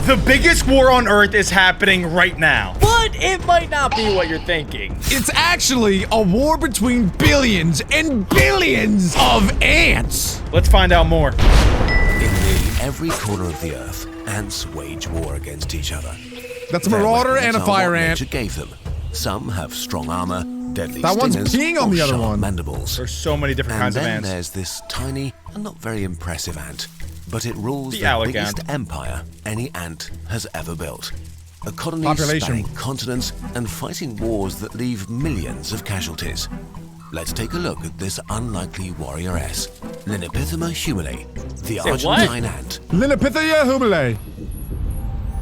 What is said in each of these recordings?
The biggest war on Earth is happening right now. But it might not be what you're thinking. It's actually a war between billions and billions of ants. Let's find out more. In nearly every corner of the Earth, ants wage war against each other. That's a Their marauder weapons and a are fire what ant. nature gave them. Some have strong armor, deadly That one's stingers, peeing on or the other sharp one. mandibles. There's so many different And kinds of then ants. there's this tiny and not very impressive ant, but it rules The the alec biggest ant. empire any ant has ever built. A colony Population. spanning continents and fighting wars that leave millions of casualties. Let's take a look at this unlikely warrioress, Linapithema humile, the Say what? Argentine ant. Linapithia humile.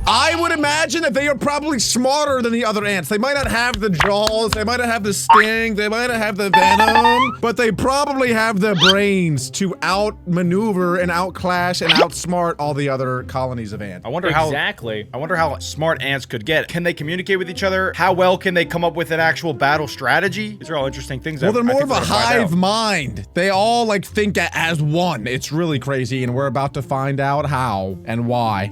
I would imagine that they are probably smarter than the other ants. They might not have the jaws, they might not have the sting, they might not have the venom, but they probably have the brains to outmaneuver and outclass and outsmart all the other colonies of ants. I wonder Exactly. I wonder how smart ants could get. Can they communicate with each other? How well can they come up with an actual battle strategy? These are all interesting things. Well, they're I more think of a we're gonna find hive out. mind. They all like think as one. It's really crazy, and we're about to find out how and why.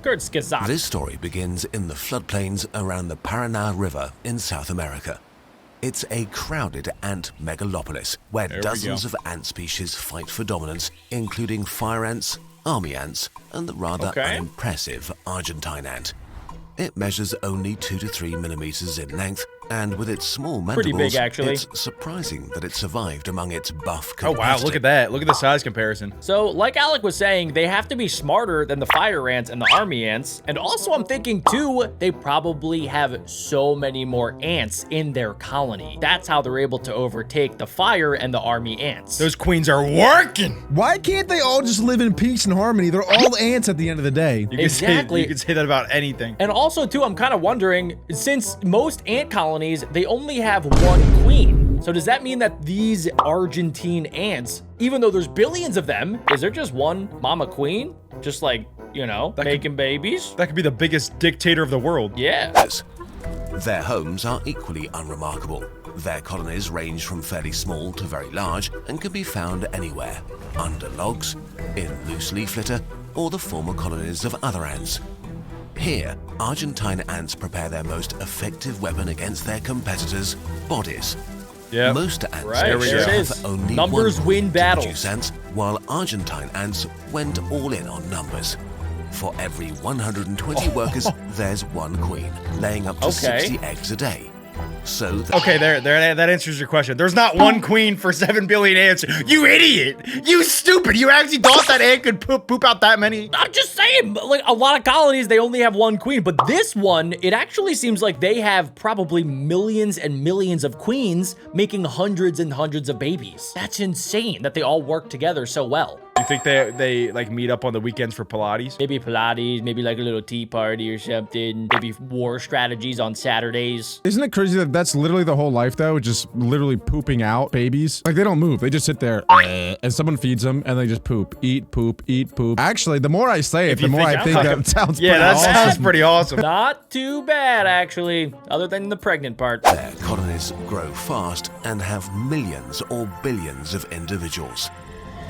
Kurtzgesagt. This story begins in the floodplains around the Paraná River in South America. It's a crowded ant megalopolis where There we dozens go. of ant species fight for dominance, including fire ants, army ants, and the rather Okay. unimpressive Argentine ant. It measures only 2 to 3 millimeters in length, and with its small Pretty mandibles, big, actually. it's surprising that it survived among its buff Oh wow, look at that. Look at the size comparison. So, like Alec was saying, they have to be smarter than the fire ants and the army ants. And also, I'm thinking too, they probably have so many more ants in their colony. That's how they're able to overtake the fire and the army ants. Those queens are working. Why can't they all just live in peace and harmony? They're all ants at the end of the day. You can Exactly. you can say that about anything. And also, too, I'm kind of wondering, since most ant colonies, they only have one queen. So does that mean that these Argentine ants, even though there's billions of them, is there just one mama queen? Just like, you know, making babies? That could be the biggest dictator of the world. Yeah. Their homes are equally unremarkable. Their colonies range from fairly small to very large and can be found anywhere, under logs, in loose leaf litter, or the former colonies of other ants. Here, Argentine ants prepare their most effective weapon against their competitors' bodies. Yeah. Most ants Right, there it have is. only Numbers one win queen to battles. produce ants, while Argentine ants went all in on numbers. For every 120 workers, there's one queen, laying up to Okay. 60 eggs a day. So Okay, there, that answers your question. There's not one queen for 7 billion ants. You idiot! You stupid! You actually thought that ant could poop out that many? I'm just saying, like a lot of colonies, they only have one queen, but this one, it actually seems like they have probably millions and millions of queens making hundreds and hundreds of babies. That's insane that they all work together so well. You think they like meet up on the weekends for Pilates? Maybe Pilates, maybe like a little tea party or something, maybe war strategies on Saturdays. Isn't it crazy that that's literally the whole life though? Just literally pooping out babies. Like they don't move. They just sit there and someone feeds them and they just poop. Eat, poop, eat, poop. Actually, the more I say it, If the you more think I think I'm that sounds Yeah, pretty that awesome. sounds pretty awesome. Not too bad, actually, other than the pregnant part. their colonies grow fast and have millions or billions of individuals.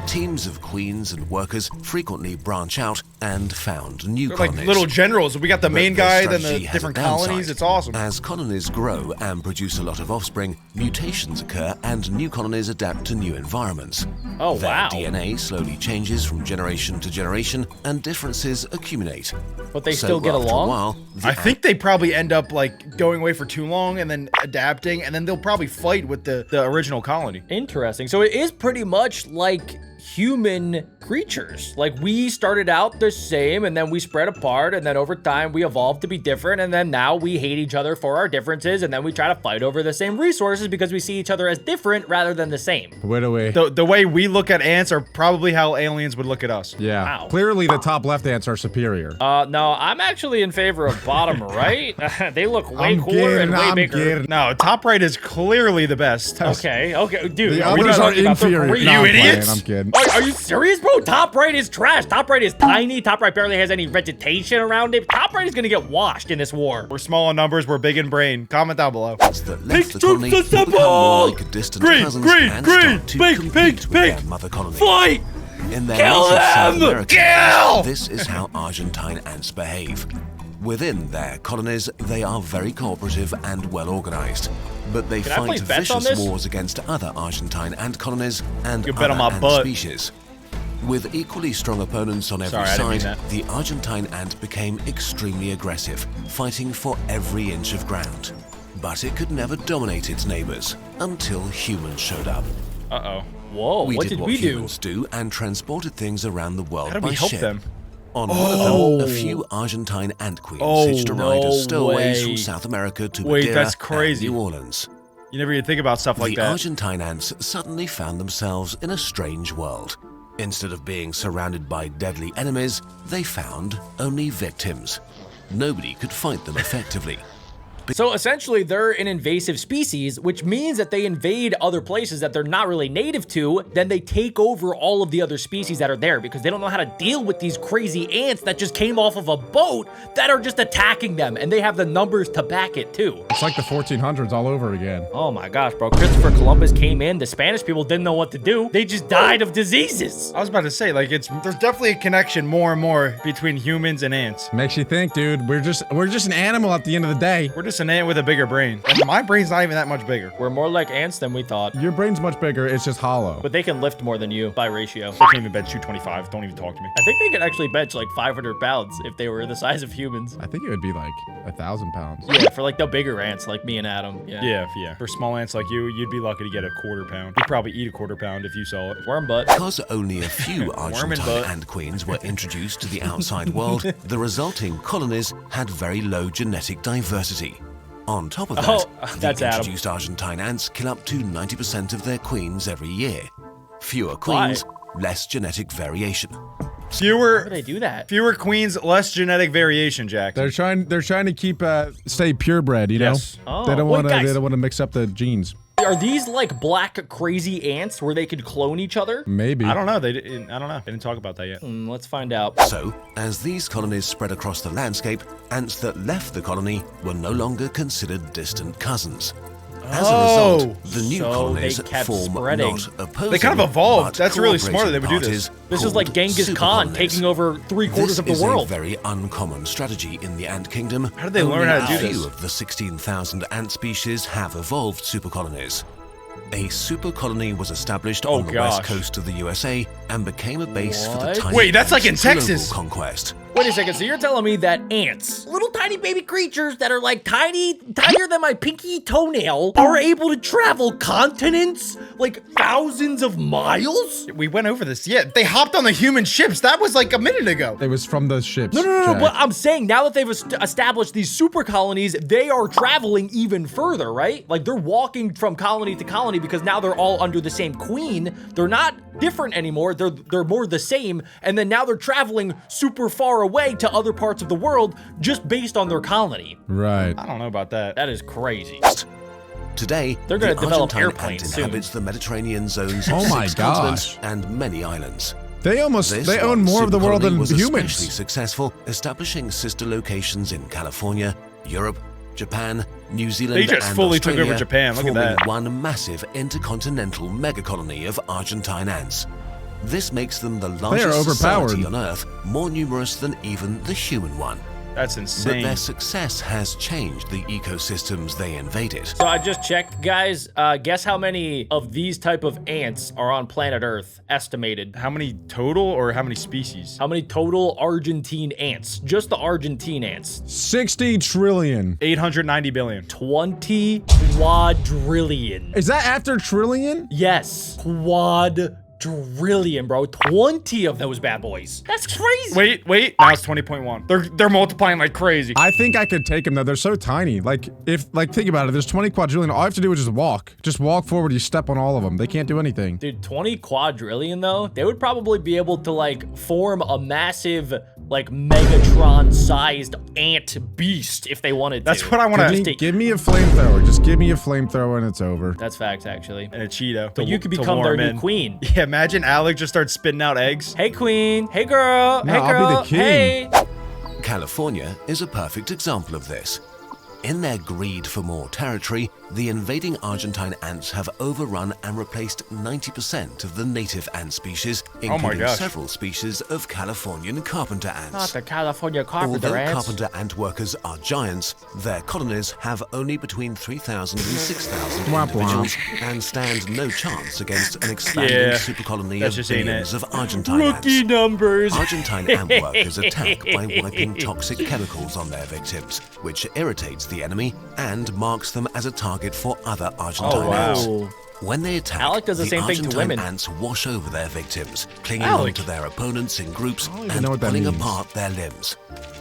Teams of queens and workers frequently branch out and found new They're colonies. like little generals. We got the But main their guy, then strategy the has a different downside. colonies. It's awesome. As colonies grow and produce a lot of offspring, mutations occur and new colonies adapt to new environments. Oh, Their wow. DNA slowly changes from generation to generation and differences accumulate. But they So still get after along? A while, the I think they probably end up like going away for too long and then adapting, and then they'll probably fight with the original colony. Interesting. So it is pretty much like human creatures. Like we started out the same and then we spread apart and then over time we evolved to be different and then now we hate each other for our differences and then we try to fight over the same resources because we see each other as different rather than the same. Wait away. The way we look at ants are probably how aliens would look at us. Yeah. Wow. Clearly the top left ants are superior. No, I'm actually in favor of bottom right. They look way I'm cooler and kidding, way I'm bigger. kidding. No, top right is clearly the best. Okay, dude. The we're others are talking about the inferior. green- No, I'm You playing, idiots. I'm kidding. Are you serious, bro? Top right is trash. Top right is tiny, Top right barely has any vegetation around it. Top right is gonna get washed in this war. We're small in numbers, we're big in brain. Comment down below. That left the colony to become more like distant cousins and start to compete with their mother colony. Fight! In their Kill native South them! America, Kill! this is how Argentine ants behave. Within their colonies, they are very cooperative and well organized, but they Can I fight place bets on vicious this? wars against other Argentine ant colonies and You bet on other my ant butt. species. With equally strong opponents on every Sorry, I didn't mean side, that. the Argentine ant became extremely aggressive, fighting for every inch of ground. But it could never dominate its neighbors until humans showed up. Uh-oh. Whoa, We what did did what we do? humans do and transported things around the world How did by we help ship. them? On one of them, a few Argentine ant queens hitched a ride no as stowaways way. from South America to Wait, Madeira that's crazy. and New Orleans. You never even think about stuff like The that. Argentine ants suddenly found themselves in a strange world. Instead of being surrounded by deadly enemies, they found only victims. Nobody could fight them effectively. So essentially, they're an invasive species, which means that they invade other places that they're not really native to. Then they take over all of the other species that are there because they don't know how to deal with these crazy ants that just came off of a boat that are just attacking them. And they have the numbers to back it too. It's like the 1400s all over again. Oh my gosh, bro. Christopher Columbus came in. The Spanish people didn't know what to do. They just died of diseases. I was about to say, like, there's definitely a connection more and more between humans and ants. Makes you think, dude. We're just an animal at the end of the day. We're just an ant with a bigger brain. And my brain's not even that much bigger. We're more like ants than we thought. Your brain's much bigger. It's just hollow. But they can lift more than you by ratio. I can't even bench 225. Don't even talk to me. I think they could actually bench like 500 pounds if they were the size of humans. I think it would be like 1,000 pounds. Yeah, for like the bigger ants like me and Adam. Yeah. For small ants like you, you'd be lucky to get a quarter pound. You'd probably eat a quarter pound if you saw it. Worm butt. Because only a few Argentine butt. ant queens were introduced to the outside world, the resulting colonies had very low genetic diversity. On top of that, Oh, that's the Adam. introduced Argentine ants kill up to 90% of their queens every year. Fewer queens, less genetic variation. How do Fewer they do that? queens, less genetic variation, Jack. They're trying to keep stay purebred, you know? Yes. Oh, They don't wait, want guys. to mix up the genes. Are these like black crazy ants where they could clone each other? Maybe. I don't know. I don't know. They didn't talk about that yet. Let's find out. So, as these colonies spread across the landscape, ants that left the colony were no longer considered distant cousins. As a result, the new So colonies they kept form spreading. not opposing, They kind of evolved. but That's really smart that they would do cooperating this. This is parties like Genghis called Khan supercolonies. taking over 3/4 of the This is world. a very uncommon strategy in the ant kingdom. How did they learn how to do Only a this? few of the 16,000 ant species have evolved supercolonies. A supercolony was established Oh, on the gosh. west coast of the USA and became a base for the What? tiny Wait, that's like in ants' global Texas. conquest. Wait a second, so you're telling me that ants, little tiny baby creatures that are like tinier than my pinky toenail, are able to travel continents like thousands of miles? We went over this. Yeah, they hopped on the human ships. That was like a minute ago. It was from the ships. No, Jack. but I'm saying now that they've established these super colonies, they are traveling even further, right? Like they're walking from colony to colony because now they're all under the same queen. They're not different anymore. They're more the same. And then now they're traveling super far away to other parts of the world just based on their colony. Right. I don't know about that. That is crazy. Today, They're gonna the develop Argentine airplanes ant soon. inhabits the Mediterranean zones Oh of my 6 continents gosh. and many islands. They own This more of the world supercolony than was especially humans. successful, establishing sister locations in California, Europe, Japan, New Zealand, They just and fully took Australia, over Japan. Look at forming that. one massive intercontinental megacolony of Argentine ants. This makes them the largest overpowered. society on Earth, more numerous than even the human one. That's But insane. their success has changed the ecosystems they invaded. So I just checked, guys. Guess how many of these type of ants are on planet Earth, estimated? How many total or how many species? How many total Argentine ants? Just the Argentine ants. 60 trillion. 890 billion. 20 quadrillion. Is that after trillion? Yes, quadrillion, bro. 20 of those bad boys. That's crazy. Wait. Now it's 20.1. They're multiplying like crazy. I think I could take them though. They're so tiny. Like think about it. There's 20 quadrillion. All I have to do is just walk. Just walk forward. You step on all of them. They can't do anything. Dude, 20 quadrillion though, they would probably be able to like form a massive like Megatron-sized ant beast if they wanted to. That's what I want to. Give me a flamethrower. Just give me a flamethrower and it's over. That's facts, actually. And a Cheeto. But you could become their new queen. Yeah, Imagine Alec just starts spitting out eggs. Hey, queen. Hey, girl. No, hey, I'll be girl. the king. Hey. California is a perfect example of this. In their greed for more territory, the invading Argentine ants have overrun and replaced 90% of the native ant species, including gosh. several species of Californian carpenter Not ants. the California carpenter Although ants. carpenter ant workers are giants, their colonies have only between 3,000 and 6,000 Womp individuals and stand no chance against an expanding Yeah, supercolony that of just ain't billions it. of Argentine Rookie ants. numbers. Argentine ant workers attack by wiping toxic chemicals on their victims, which irritates the enemy and marks them as a target for other Argentine ants. Wow. When they attack, Alec does the same thing to Argentine women. ants wash over their victims, clinging Alec. onto their opponents in groups even and know what that pulling means. apart their limbs.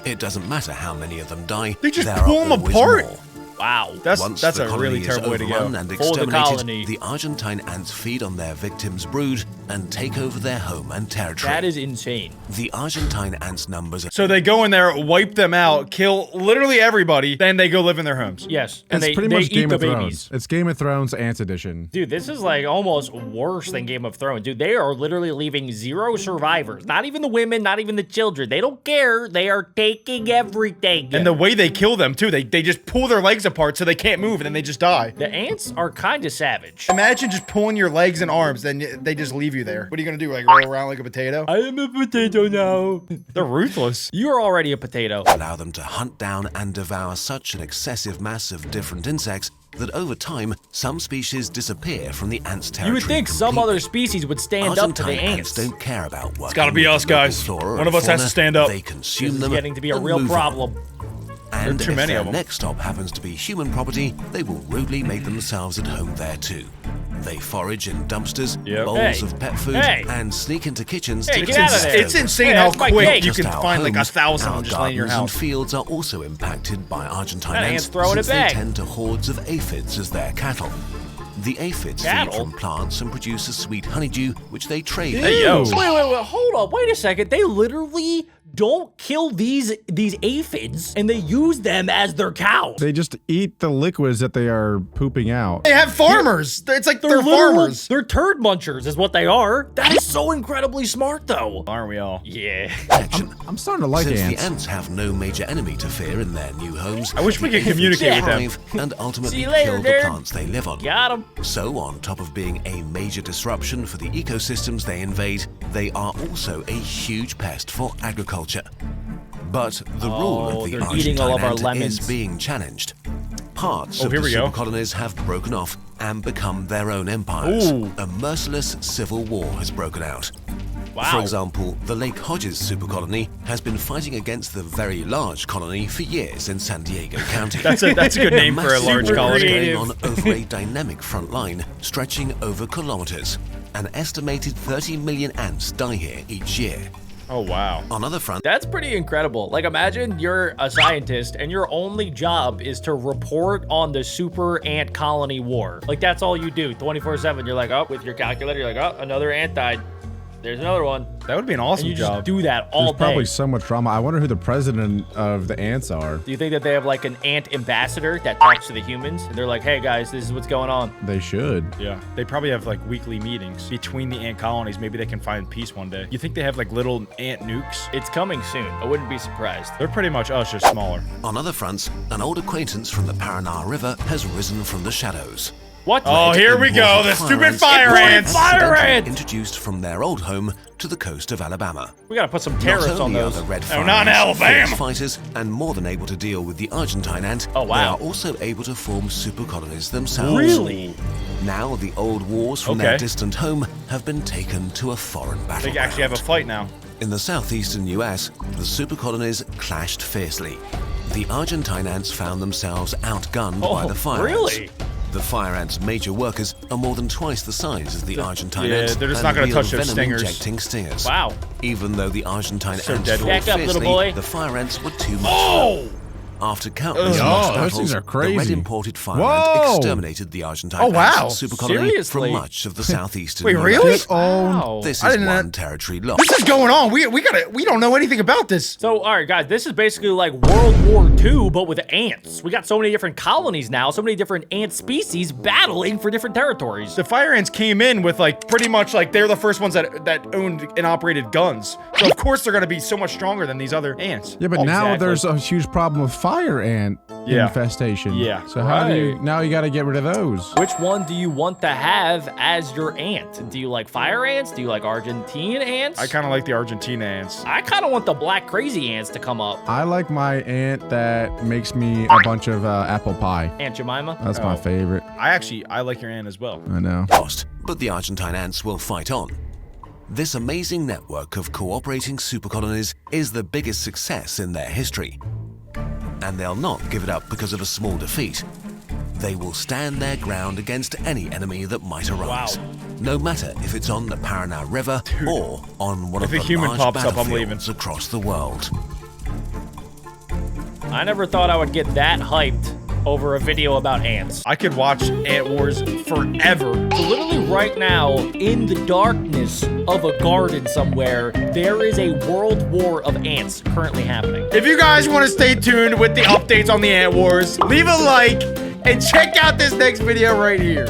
It doesn't matter how many of them die, They just there pull are 'em always apart. more. Wow. That's Once a the colony really is terrible way to go. overrun and Hold the colony. exterminated, the Argentine ants feed on their victims' brood and take over their home and territory. That is insane. The Argentine ants' numbers are So they go in there, wipe them out, kill literally everybody, then they go live in their homes. Yes. And It's they pretty much eat Game the of babies. Thrones. It's Game of Thrones Ants Edition. Dude, this is like almost worse than Game of Thrones. Dude, they are literally leaving 0 survivors. Not even the women, not even the children. They don't care. They are taking everything. And the way they kill them too, they just pull their legs apart so they can't move and then they just die. The ants are kind of savage. Imagine just pulling your legs and arms, then they just leave you there. What are you gonna do? Like roll around like a potato? I am a potato now. They're ruthless. You are already a potato. allow them to hunt down and devour such an excessive mass of different insects that over time, some species disappear from the ants' territory. You would think some completely. other species would stand up to the Argentine ants. don't care about what. It's gotta be us, guys. One of us has to stand up. They consume This is them. getting to be a and real move on. problem. And There are too if many their of 'em. next stop happens to be human property, they will rudely make themselves at home there too. They forage in dumpsters, Yep. bowls Hey. of pet food, Hey. and sneak into kitchens Hey, to get out of there. It's insane Hey, how that's my quick cake. you Just can our find like homes, 1,000 of our them just laying in your gardens and house. fields are also impacted by Argentine That ants ant's throwing since it back. they tend to hordes of aphids as their cattle. The aphids feed Cattle? from plants and produce a sweet honeydew, which they trade. Hey, yo. Wait, hold up, wait a second. They literally don't kill these aphids and they use them as their cows. They just eat the liquids that they are pooping out. They have farmers. It's like they're literal- farmers. They're turd munchers is what they are. That is so incredibly smart though. Aren't we all? Yeah. Action. I'm starting to like Since ants. the ants have no major enemy to fear in their new homes, I wish we the could aphids communicate with them. thrive and ultimately See you later, kill the nerd. plants they live on. Got him. So, on top of being a major disruption for the ecosystems they invade, they are also a huge pest for agriculture. But the rule Oh, of the they're eating all of our Argentine ant lemons. is being challenged. Parts Oh, of here the we go. supercolonies have broken off and become their own empires. Ooh. A merciless civil war has broken out. Wow. For example, the Lake Hodges supercolony has been fighting against the very large colony for years in San Diego County. That's a good name for a Massive large war colony. is going Creative. on over a dynamic front line stretching over kilometers. An estimated 30 million ants die here each year. Oh wow. On other fronts, That's pretty incredible. Like imagine you're a scientist and your only job is to report on the super ant colony war. Like that's all you do 24/7. You're like, oh, with your calculator, you're like, oh, another ant died. There's another one. That would be an And awesome you just job. do that all There's probably day. so much drama. I wonder who the president of the ants are. Do you think that they have like an ant ambassador that talks to the humans? And they're like, hey guys, this is what's going on. They should. Yeah, they probably have like weekly meetings between the ant colonies. Maybe they can find peace one day. You think they have like little ant nukes? It's coming soon. I wouldn't be surprised. They're pretty much us, just smaller. on other fronts, an old acquaintance from the Paraná River has risen from the shadows. What? Oh, here we go. The stupid fire ants. Fire Accidentally ants! Introduced from their old home to the coast of Alabama. We gotta put some Not terrorists on only are those. the red Oh, fire not in ants Alabama. fierce fighters and more than able to deal with the Argentine ant, Oh, wow. they are also able to form super colonies themselves. Really? Now the old wars from Okay. their distant home have been taken to a foreign battleground. They actually have a fight now. In the southeastern US, the super colonies clashed fiercely. The Argentine ants found themselves outgunned by the fire really? ants. The fire ants' major workers are more than twice the size as the Argentine yeah, ants. they're just and not gonna wield touch those stingers. venom-injecting stingers. Wow. Even though the Argentine So ants deadly. fought Back up, little fiercely, boy. the fire ants were too much. Oh! After countless Ugh. lost Yo, those battles, things are the crazy. red imported fire Whoa. ant exterminated the Argentine Oh, wow. ants supercolony Seriously? from much of the southeastern Wait, US. really? Wow. This I is didn't know- one territory lost. This is going on. We don't know anything about this. So, all right, guys, this is basically like World War II, but with ants. We got so many different colonies now, so many different ant species battling for different territories. The fire ants came in with like pretty much like they're the first ones that owned and operated guns. So of course they're gonna be so much stronger than these other ants. Yeah, but now Exactly. there's a huge problem of fire ant Yeah. infestation. Yeah. So how do you Right. now you got to get rid of those? Which one do you want to have as your ant? Do you like fire ants? Do you like Argentine ants? I kind of like the Argentina ants. I kind of want the black crazy ants to come up. I like my ant that makes me a bunch of apple pie. Aunt Jemima? That's my favorite. I like your ant as well. I know. Lost, but the Argentine ants will fight on. This amazing network of cooperating supercolonies is the biggest success in their history. And they'll not give it up because of a small defeat. They will stand their ground against any enemy that might arise. Wow. No matter if it's on the Paraná River or on one of If the a human large pops up, I'm battlefields across the world. I never thought I would get that hyped over a video about ants. I could watch Ant Wars forever. So literally right now, in the darkness of a garden somewhere, there is a world war of ants currently happening. If you guys want to stay tuned with the updates on the Ant Wars, leave a like and check out this next video right here.